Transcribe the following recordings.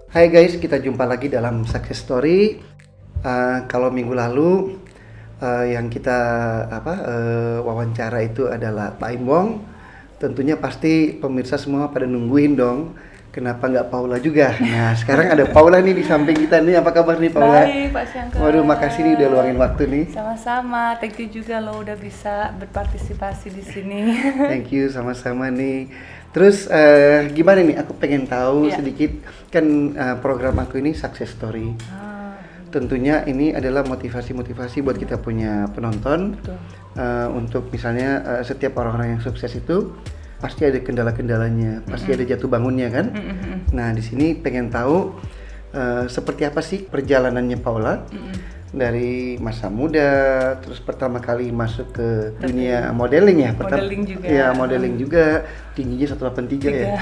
Hai guys, kita jumpa lagi dalam Success Story. Kalau minggu lalu yang kita wawancara itu adalah Pak Imbong. Tentunya pasti pemirsa semua pada nungguin dong. Kenapa nggak Paula juga? Nah, sekarang ada Paula nih di samping kita nih. Apa kabar nih Paula? Baik, Pak Syangka. Waduh, makasih nih udah luangin waktu nih. Sama-sama. Thank you juga lo udah bisa berpartisipasi di sini. Thank you, sama-sama nih. Terus gimana nih? Aku pengen tahu sedikit kan program aku ini Success Story. Tentunya ini adalah motivasi-motivasi buat kita punya penonton. Untuk misalnya setiap orang-orang yang sukses itu pasti ada kendala-kendalanya, pasti ada jatuh bangunnya kan. Nah di sini pengen tahu seperti apa sih perjalanannya Paula dari masa muda, terus pertama kali masuk ke dunia modeling ya. Modeling juga. Ya modeling juga, tingginya 183 ya.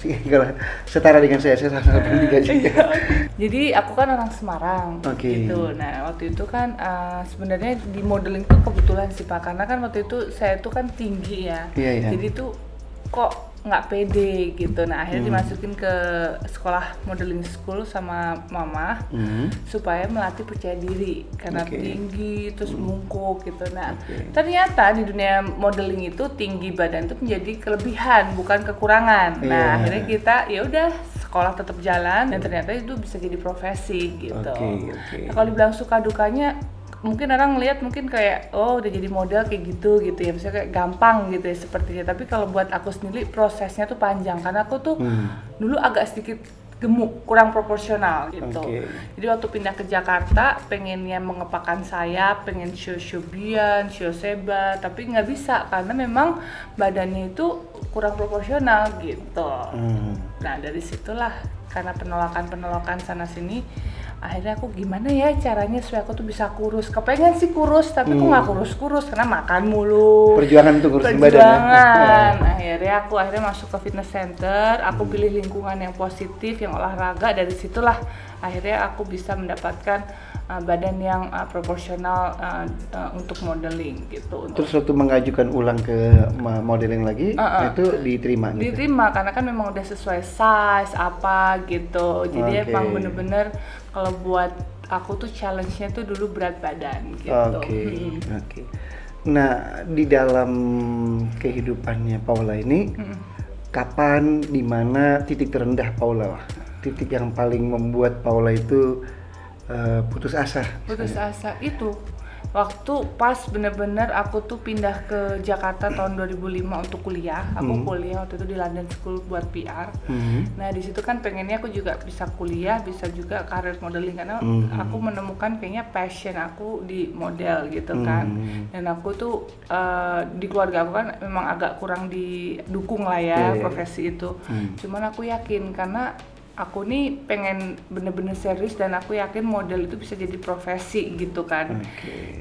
Kalau setara dengan saya 183 juga. Jadi aku kan orang Semarang, gitu. Nah waktu itu kan sebenarnya di modeling tuh kebetulan sih Pak, karena kan waktu itu saya tuh kan tinggi ya. Jadi tuh kok nggak pede gitu. Nah akhirnya dimasukin ke sekolah modeling school sama mama supaya melatih percaya diri karena tinggi terus bungkuk gitu. Nah ternyata di dunia modeling itu tinggi badan itu menjadi kelebihan bukan kekurangan. Nah akhirnya kita ya udah sekolah tetap jalan dan ternyata itu bisa jadi profesi gitu. Nah, kalau dibilang suka dukanya mungkin orang ngelihat mungkin kayak oh udah jadi model kayak gitu ya, misalnya kayak gampang gitu ya sepertinya, tapi kalau buat aku sendiri prosesnya tuh panjang karena aku tuh dulu agak sedikit gemuk, kurang proporsional gitu. Jadi waktu pindah ke Jakarta pengennya mengepakkan sayap, pengen show-showian, show-seba, tapi nggak bisa karena memang badannya itu kurang proporsional gitu. Nah dari situlah karena penolakan sana sini akhirnya aku gimana ya caranya supaya aku tuh bisa kurus. Kepengen sih kurus tapi aku nggak kurus karena makan mulu. Perjuangan tuh kurusin badan. Akhirnya aku masuk ke fitness center. Aku pilih lingkungan yang positif, yang olahraga. Dari situlah akhirnya aku bisa mendapatkan badan yang proporsional untuk modeling gitu. Terus waktu mengajukan ulang ke modeling lagi, itu diterima gitu? Diterima, karena kan memang udah sesuai size apa gitu. Jadi emang bener-bener kalau buat aku tuh challenge-nya tuh dulu berat badan gitu. Nah di dalam kehidupannya Paula ini, kapan, dimana titik terendah Paula? Titik yang paling membuat Paula itu putus asa. Putus asa itu waktu pas bener-bener aku tuh pindah ke Jakarta tahun 2005 untuk kuliah. Aku kuliah waktu itu di London School buat PR. Nah di situ kan pengennya aku juga bisa kuliah, bisa juga karir modeling karena aku menemukan kayaknya passion aku di model gitu kan. Dan aku tuh di keluarga aku kan memang agak kurang didukung lah ya profesi itu. Cuman aku yakin karena aku nih pengen bener-bener serius dan aku yakin model itu bisa jadi profesi gitu kan,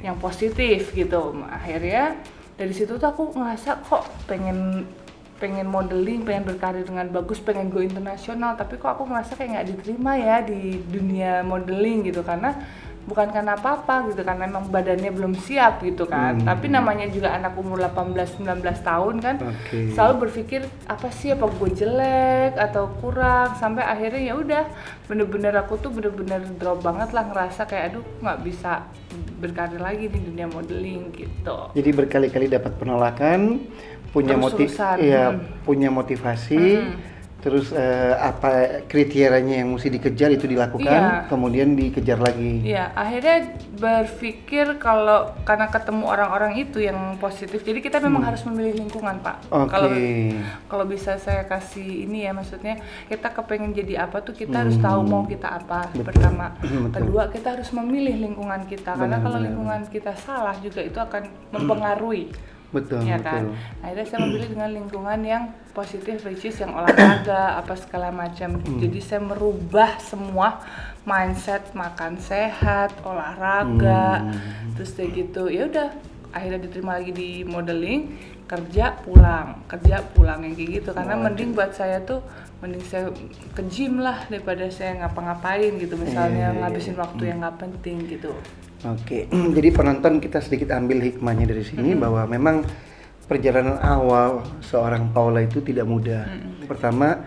yang positif gitu. Akhirnya dari situ tuh aku ngerasa kok pengen modeling, pengen berkarir dengan bagus, pengen go internasional, tapi kok aku ngerasa kayak nggak diterima ya di dunia modeling gitu karena bukan karena apa-apa gitu, karena memang badannya belum siap gitu kan. Tapi namanya juga anak umur 18-19 tahun kan, selalu berpikir apa sih, apa gue jelek atau kurang, sampai akhirnya ya udah bener-bener aku tuh bener-bener drop banget lah, ngerasa kayak aduh nggak bisa berkarir lagi di dunia modeling gitu. Jadi berkali-kali dapat penolakan, punya motivasi. Terus apa kriterianya yang mesti dikejar itu dilakukan, kemudian dikejar lagi. Iya, akhirnya berpikir kalau karena ketemu orang-orang itu yang positif, jadi kita memang harus memilih lingkungan Pak. Kalau bisa saya kasih ini ya, maksudnya kita kepengen jadi apa tuh kita harus tahu mau kita apa. Pertama, kedua kita harus memilih lingkungan kita, karena kalau lingkungan kita salah juga itu akan mempengaruhi. Ya kan. Akhirnya saya memilih dengan lingkungan yang positif, which is yang olahraga apa segala macam. Jadi saya merubah semua mindset, makan sehat, olahraga, terus kayak gitu. Ya udah, akhirnya diterima lagi di modeling, kerja pulang yang kayak gitu. Karena mending buat saya tuh mending saya ke gym lah daripada saya ngapa-ngapain gitu, misalnya ngabisin waktu yang nggak penting gitu. Jadi penonton kita sedikit ambil hikmahnya dari sini bahwa memang perjalanan awal seorang Paula itu tidak mudah. Pertama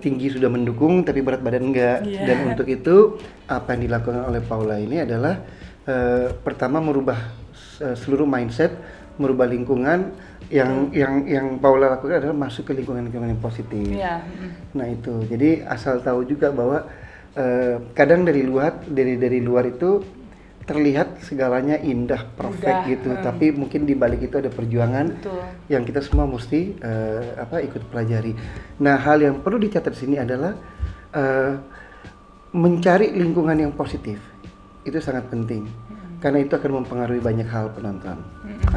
tinggi sudah mendukung tapi berat badan enggak. Dan untuk itu apa yang dilakukan oleh Paula ini adalah pertama merubah seluruh mindset, merubah lingkungan. Yang Paula lakukan adalah masuk ke lingkungan yang positif. Nah itu, jadi asal tahu juga bahwa kadang dari luar itu terlihat segalanya indah, perfect gitu, tapi mungkin di balik itu ada perjuangan yang kita semua mesti ikut pelajari. Nah, hal yang perlu dicatat sini adalah mencari lingkungan yang positif. Itu sangat penting. Karena itu akan mempengaruhi banyak hal penonton.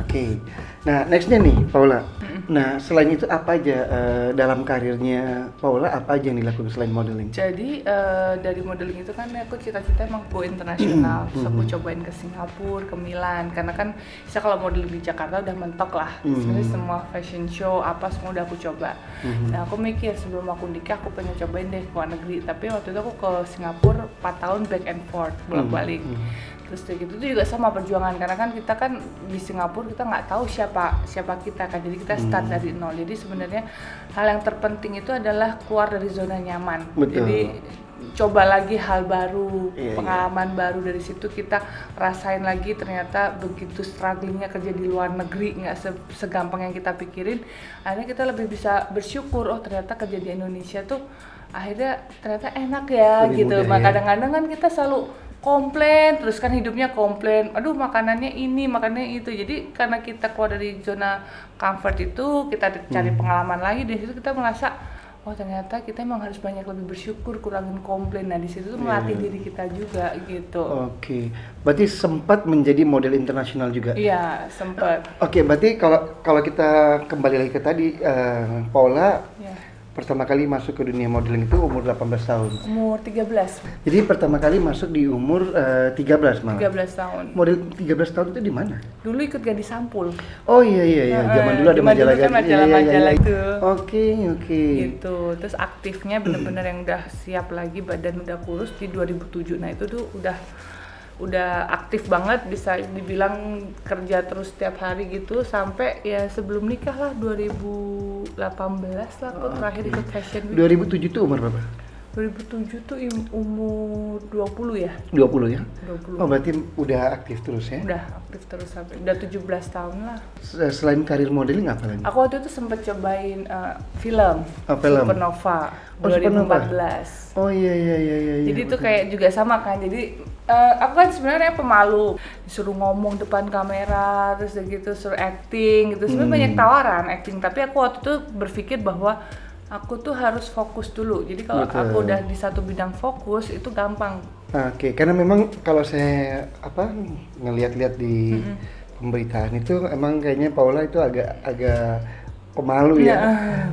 Oke. Nah, nextnya nih, Paula. Nah, selain itu apa aja dalam karirnya Paula, apa aja yang dilakukan selain modeling? Jadi dari modeling itu kan aku cita-cita emang go internasional. Terus aku cobain ke Singapura, ke Milan. Karena kan bisa kalau modeling di Jakarta udah mentok lah. Sebenarnya semua fashion show apa semua udah aku coba. Nah, aku mikir sebelum aku nikah aku pengen cobain deh ke luar negeri. Tapi waktu itu aku ke Singapura 4 tahun back and forth bolak-balik. Terus kayak gitu itu juga sama perjuangan, karena kan kita kan di Singapura kita nggak tahu siapa kita kan, jadi kita start dari nol. Jadi sebenarnya hal yang terpenting itu adalah keluar dari zona nyaman. Jadi coba lagi hal baru, pengalaman baru. Dari situ kita rasain lagi ternyata begitu strugglingnya kerja di luar negeri, nggak segampang yang kita pikirin. Akhirnya kita lebih bisa bersyukur, oh ternyata kerja di Indonesia tuh akhirnya ternyata enak ya lebih gitu. Kadang-kadang kan kita selalu komplain, terus kan hidupnya komplain, aduh makanannya ini, makanannya itu. Jadi karena kita keluar dari zona comfort itu, kita cari pengalaman lagi. Di situ kita merasa, oh ternyata kita emang harus banyak lebih bersyukur, kurangin komplain. Nah di situ tuh melatih diri kita juga gitu. Oke, berarti sempat menjadi model internasional juga? Iya, sempat. Oke, berarti kalau kita kembali lagi ke tadi, Paula pertama kali masuk ke dunia modeling itu umur 18 tahun. Umur 13. Jadi pertama kali masuk di umur 13 malah. 13 tahun. Model 13 tahun itu di mana? Dulu ikut Gadis Sampul. Oh iya. Zaman dulu ada majalah-majalah itu. Oke. Gitu. Terus aktifnya benar-benar yang udah siap lagi, badan udah kurus di 2007. Nah, itu tuh udah aktif banget, bisa dibilang kerja terus setiap hari gitu sampai ya sebelum nikah lah 2018 lah aku terakhir ikut fashion week. 2007 itu umur berapa? 2007 tuh umur 20 ya? 20 ya? 20. Oh berarti udah aktif terus ya? Udah aktif terus sampai, udah 17 tahun lah. Selain karir modeling apa lagi? Aku waktu itu sempet cobain film. Supernova 2014. Oh iya. Jadi itu kayak juga sama kan, jadi aku kan sebenarnya pemalu, disuruh ngomong depan kamera, terus gitu suruh acting gitu. Sebenarnya banyak tawaran acting, tapi aku waktu itu berpikir bahwa aku tuh harus fokus dulu. Jadi kalau aku udah di satu bidang fokus itu gampang. Oke, karena memang kalau saya ngelihat-lihat di pemberitaan itu emang kayaknya Paula itu agak pemalu ya.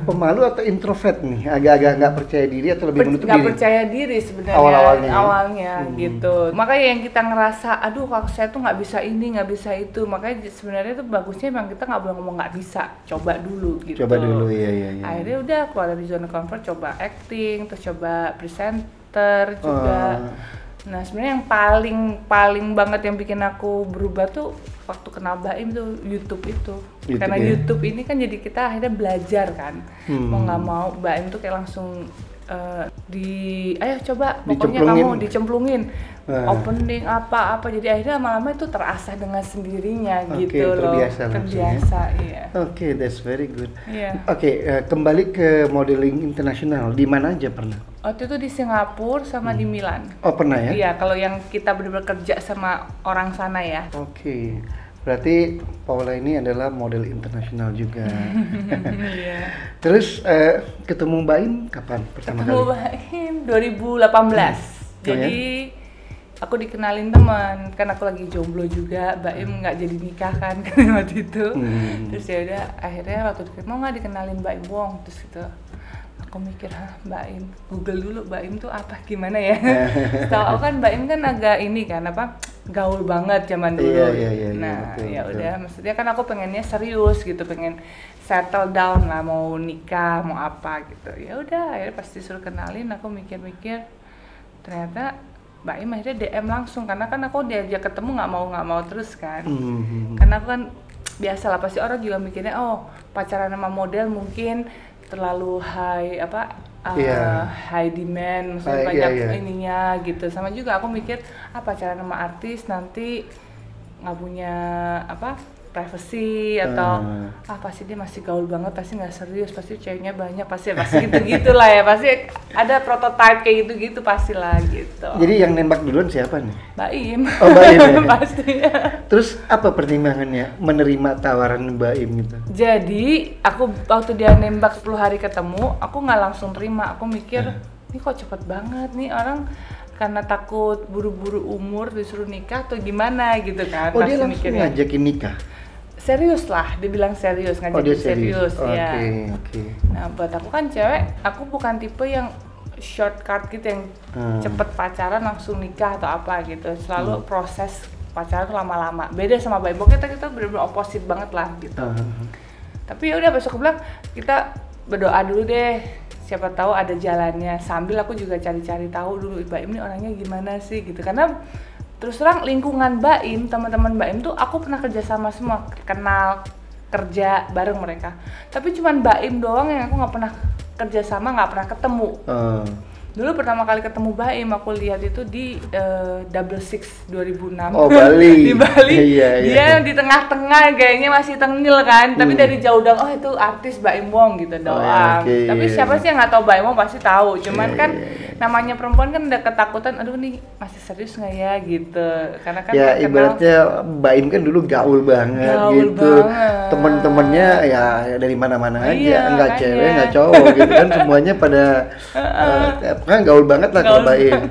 Pemalu atau introvert nih? Agak nggak percaya diri atau lebih menutup diri? Nggak percaya diri sebenarnya awalnya gitu. Makanya yang kita ngerasa, aduh kalau saya tuh nggak bisa ini, nggak bisa itu. Makanya sebenarnya tuh bagusnya memang kita nggak boleh ngomong nggak bisa, coba dulu gitu. Coba dulu, iya. Akhirnya udah keluar dari zona comfort, coba acting, terus coba presenter juga. Nah sebenarnya yang paling banget yang bikin aku berubah tuh waktu kena Baim tuh YouTube itu. Karena YouTube ini kan jadi kita akhirnya belajar kan. Mau nggak mau Baim tuh kayak langsung ayo coba pokoknya kamu dicemplungin. Opening apa jadi akhirnya lama-lama itu terasah dengan sendirinya gitu loh. Terbiasa iya. Oke, that's very good. Yeah. Oke, kembali ke modeling internasional. Di mana aja pernah? Waktu itu di Singapura sama di Milan. Oh pernah ya? Iya, kalau yang kita benar-benar kerja sama orang sana ya. Oke, berarti Paula ini adalah model internasional juga. Iya. Terus ketemu Baim kapan pertama kali? Ketemu Baim 2018. Jadi aku dikenalin teman, kan aku lagi jomblo juga, Baim nggak jadi nikah kan waktu itu. Terus ya udah, akhirnya waktu itu mau nggak dikenalin Baim Wong, terus gitu. Aku mikir, Baim, Google dulu Baim tuh apa gimana ya? Tahu kan Baim kan agak ini kan gaul banget zaman dulu. Iya, nah ya udah, maksudnya kan aku pengennya serius gitu, pengen settle down lah, mau nikah, mau apa gitu. Ya udah, akhirnya pas disuruh kenalin, aku mikir-mikir, ternyata Baim akhirnya DM langsung, karena kan aku diajak ketemu nggak mau terus kan. Karena aku kan biasa lah, pasti orang juga mikirnya, oh pacaran sama model mungkin terlalu high demand, maksudnya banyak ininya gitu. Sama juga aku mikir pacaran sama artis nanti nggak punya privacy atau pasti dia masih gaul banget, pasti nggak serius, pasti ceweknya banyak, pasti gitu-gitulah ya, pasti ada prototype kayak gitu-gitu pastilah gitu. Jadi yang nembak duluan siapa nih? Baim. Oh, Baim ya? Pastinya. Terus apa pertimbangannya menerima tawaran Baim gitu? Jadi aku waktu dia nembak 10 hari ketemu, aku nggak langsung terima, aku mikir ini kok cepet banget nih orang, karena takut buru-buru umur disuruh nikah atau gimana gitu kan. Oh, dia langsung mikirnya ngajakin nikah? Serius lah, dia bilang serius, ngajakin serius ya. Oke. Nah buat aku kan cewek, aku bukan tipe yang shortcut gitu yang cepet pacaran langsung nikah atau apa gitu. Selalu proses pacaran tuh lama-lama. Beda sama Baim, kita bener-bener opposite banget lah gitu. Tapi ya udah besok aku bilang kita berdoa dulu deh, siapa tahu ada jalannya. Sambil aku juga cari-cari tahu dulu Baim ini orangnya gimana sih gitu. Karena terus terang lingkungan Baim, teman-teman Baim tuh aku pernah kerja sama semua, kenal, kerja bareng mereka. Tapi cuman Baim doang yang aku nggak pernah kerja sama, nggak pernah ketemu. Dulu pertama kali ketemu Baim aku lihat itu di Double Six 2006. Oh, Bali. Di Bali. Iya. Dia di tengah-tengah kayaknya masih tengil kan, tapi dari jauh doang itu artis Baim Wong gitu doang. Tapi siapa sih yang nggak tahu Baim Wong pasti tahu. Cuman kan namanya perempuan kan ada ketakutan, aduh nih masih serius nggak ya gitu. Karena kan ya ibaratnya Baim kan dulu gaul banget gitu. Temen-temennya ya dari mana-mana aja, nggak cewek nggak cowok gitu kan, semuanya pada kan gaul banget lah kalau Baim.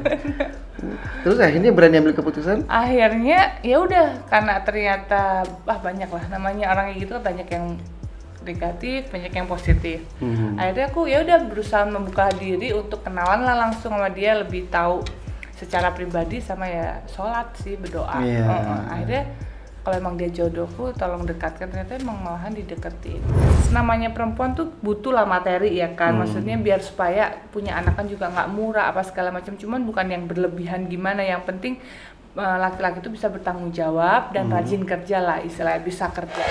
Terus akhirnya berani ambil keputusan? Akhirnya ya udah, karena ternyata banyak lah namanya orang kayak gitu, banyak yang negatif, banyak yang positif. Akhirnya aku ya udah berusaha membuka diri untuk kenalan lah langsung sama dia, lebih tahu secara pribadi, sama ya sholat sih, berdoa. Akhirnya kalau emang dia jodohku tolong dekatkan, ternyata emang malahan dideketin. Namanya perempuan tuh butuh lah materi ya kan, maksudnya biar supaya punya anak kan juga nggak murah apa segala macam, cuman bukan yang berlebihan gimana, yang penting laki-laki itu bisa bertanggung jawab dan rajin kerja lah, istilahnya bisa kerja.